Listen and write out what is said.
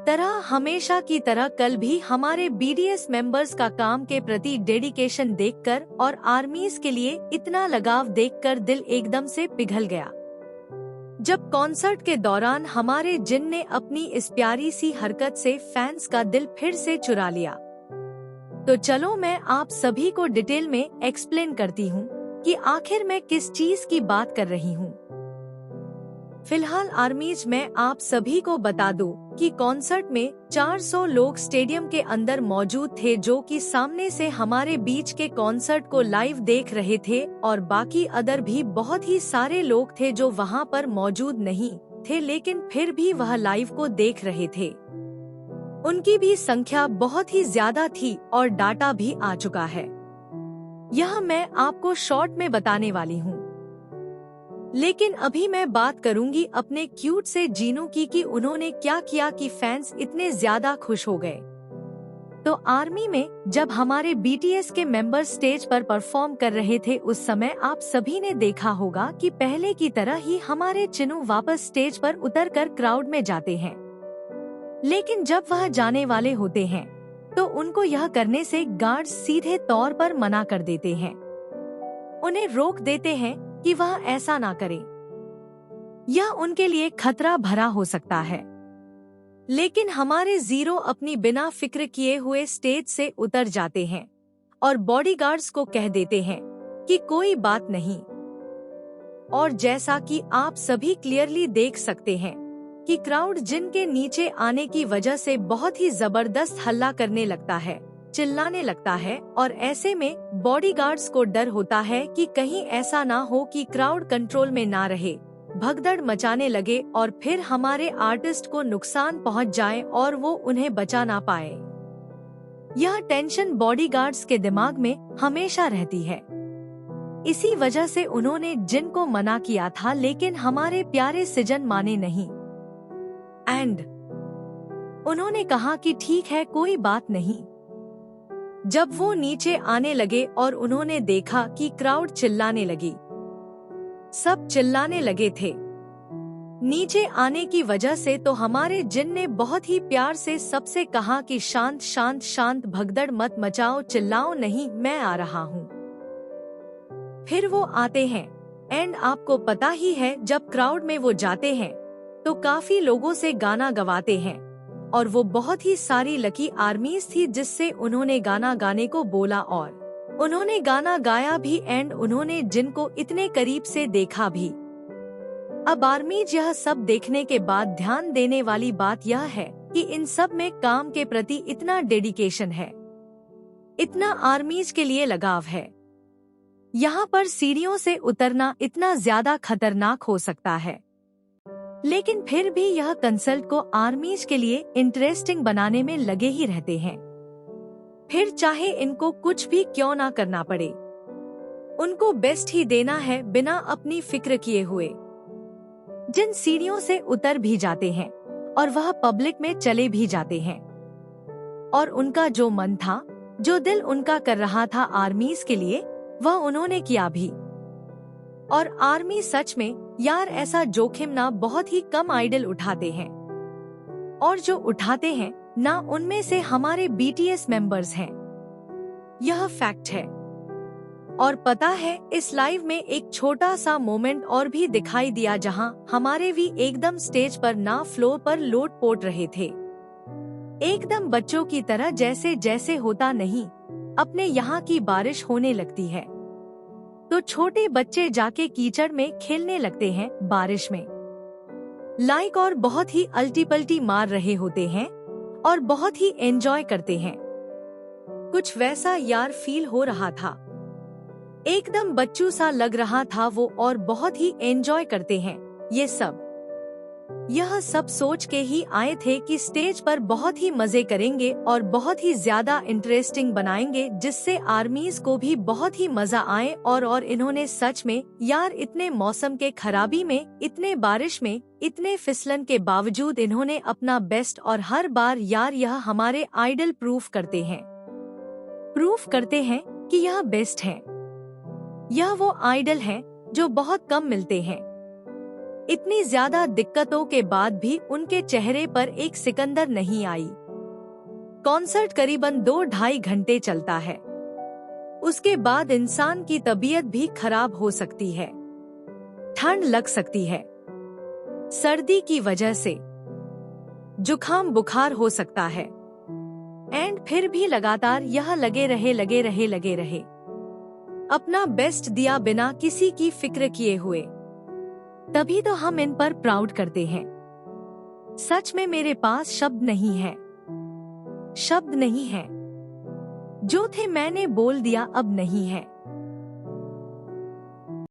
तरह हमेशा की तरह कल भी हमारे BDS मेंबर्स का काम के प्रति डेडिकेशन देखकर और आर्मीज के लिए इतना लगाव देखकर दिल एकदम से पिघल गया। जब कॉन्सर्ट के दौरान हमारे जिन ने अपनी इस प्यारी सी हरकत से फैंस का दिल फिर से चुरा लिया, तो चलो मैं आप सभी को डिटेल में एक्सप्लेन करती हूँ कि आखिर मैं किस चीज की बात कर रही हूँ। फिलहाल आर्मीज में आप सभी को बता दूं कि कॉन्सर्ट में 400 लोग स्टेडियम के अंदर मौजूद थे, जो कि सामने से हमारे बीच के कॉन्सर्ट को लाइव देख रहे थे, और बाकी अदर भी बहुत ही सारे लोग थे जो वहां पर मौजूद नहीं थे लेकिन फिर भी वह लाइव को देख रहे थे। उनकी भी संख्या बहुत ही ज्यादा थी और डाटा भी आ चुका है। यह मैं आपको शॉर्ट में बताने वाली हूँ। लेकिन अभी मैं बात करूंगी अपने क्यूट से जीनू की कि उन्होंने क्या किया कि फैंस इतने ज्यादा खुश हो गए। तो आर्मी में जब हमारे BTS के मेंबर स्टेज पर परफॉर्म कर रहे थे, उस समय आप सभी ने देखा होगा कि पहले की तरह ही हमारे चिनू वापस स्टेज पर उतरकर क्राउड में जाते हैं। लेकिन जब वह जाने वाले होते हैं तो उनको यह करने से गार्ड्स सीधे तौर पर मना कर देते हैं, उन्हें रोक देते हैं कि वह ऐसा ना करें। यह उनके लिए खतरा भरा हो सकता है। लेकिन हमारे जीरो अपनी बिना फिक्र किए हुए स्टेज से उतर जाते हैं और बॉडीगार्ड्स को कह देते हैं कि कोई बात नहीं। और जैसा कि आप सभी क्लियरली देख सकते हैं कि क्राउड जिनके नीचे आने की वजह से बहुत ही जबरदस्त हल्ला करने लगता है, चिल्लाने लगता है, और ऐसे में बॉडीगार्ड्स को डर होता है कि कहीं ऐसा ना हो कि क्राउड कंट्रोल में ना रहे, भगदड़ मचाने लगे और फिर हमारे आर्टिस्ट को नुकसान पहुंच जाए और वो उन्हें बचा ना पाए। यह टेंशन बॉडीगार्ड्स के दिमाग में हमेशा रहती है। इसी वजह से उन्होंने जिन को मना किया था, लेकिन हमारे प्यारे सिजन माने नहीं एंड उन्होंने कहा कि ठीक है, कोई बात नहीं। जब वो नीचे आने लगे और उन्होंने देखा कि क्राउड चिल्लाने लगी, सब चिल्लाने लगे थे नीचे आने की वजह से, तो हमारे जिन ने बहुत ही प्यार से सबसे कहा कि शांत शांत शांत, भगदड़ मत मचाओ, चिल्लाओ नहीं, मैं आ रहा हूँ। फिर वो आते हैं एंड आपको पता ही है जब क्राउड में वो जाते हैं तो काफी लोगों से गाना गवाते हैं, और वो बहुत ही सारी लकी आर्मीज थी जिससे उन्होंने गाना गाने को बोला और उन्होंने गाना गाया भी एंड उन्होंने जिनको इतने करीब से देखा भी। अब आर्मीज यह सब देखने के बाद ध्यान देने वाली बात यह है कि इन सब में काम के प्रति इतना डेडिकेशन है, इतना आर्मीज के लिए लगाव है। यहाँ पर सीढ़ियों से उतरना इतना ज्यादा खतरनाक हो सकता है, लेकिन फिर भी यह कंसल्ट को आर्मीज के लिए इंटरेस्टिंग बनाने में लगे ही रहते हैं। फिर चाहे इनको कुछ भी क्यों ना करना पड़े, उनको बेस्ट ही देना है बिना अपनी फिक्र किए हुए। जिन सीढ़ियों से उतर भी जाते हैं और वह पब्लिक में चले भी जाते हैं, और उनका जो मन था, जो दिल उनका कर रहा था आर्मीज के लिए, वह उन्होंने किया भी। और आर्मी सच में यार ऐसा जोखिम ना बहुत ही कम आइडल उठाते हैं, और जो उठाते हैं ना उनमें से हमारे BTS मेंबर्स हैं। यह फैक्ट है। और पता है, इस लाइव में एक छोटा सा मोमेंट और भी दिखाई दिया जहां हमारे भी एकदम स्टेज पर ना फ्लोर पर लोट पोट रहे थे, एकदम बच्चों की तरह, जैसे जैसे होता नहीं अपने यहाँ की बारिश होने लगती है तो छोटे बच्चे जाके कीचड़ में खेलने लगते हैं बारिश में, लाइक, और बहुत ही अल्टी पल्टी मार रहे होते हैं और बहुत ही एंजॉय करते हैं। कुछ वैसा यार फील हो रहा था, एकदम बच्चू सा लग रहा था वो, और बहुत ही एंजॉय करते हैं ये सब। यह सब सोच के ही आए थे कि स्टेज पर बहुत ही मजे करेंगे और बहुत ही ज्यादा इंटरेस्टिंग बनाएंगे, जिससे आर्मीज को भी बहुत ही मजा आए। और इन्होंने सच में यार इतने मौसम के खराबी में, इतने बारिश में, इतने फिसलन के बावजूद इन्होंने अपना बेस्ट, और हर बार यार यह हमारे आइडल प्रूफ करते हैं कि यह बेस्ट है। यह वो आइडल हैं जो बहुत कम मिलते हैं। इतनी ज्यादा दिक्कतों के बाद भी उनके चेहरे पर एक सिकंदर नहीं आई। कॉन्सर्ट करीबन 2-2.5 घंटे चलता है। उसके बाद इंसान की तबीयत भी खराब हो सकती है, ठंड लग सकती है, सर्दी की वजह से जुकाम बुखार हो सकता है, एंड फिर भी लगातार यह लगे रहे। अपना बेस्ट दिया बिना किसी की फिक्र किए हुए। तभी तो हम इन पर प्राउड करते हैं। सच में मेरे पास शब्द नहीं है। जो थे मैंने बोल दिया, अब नहीं है।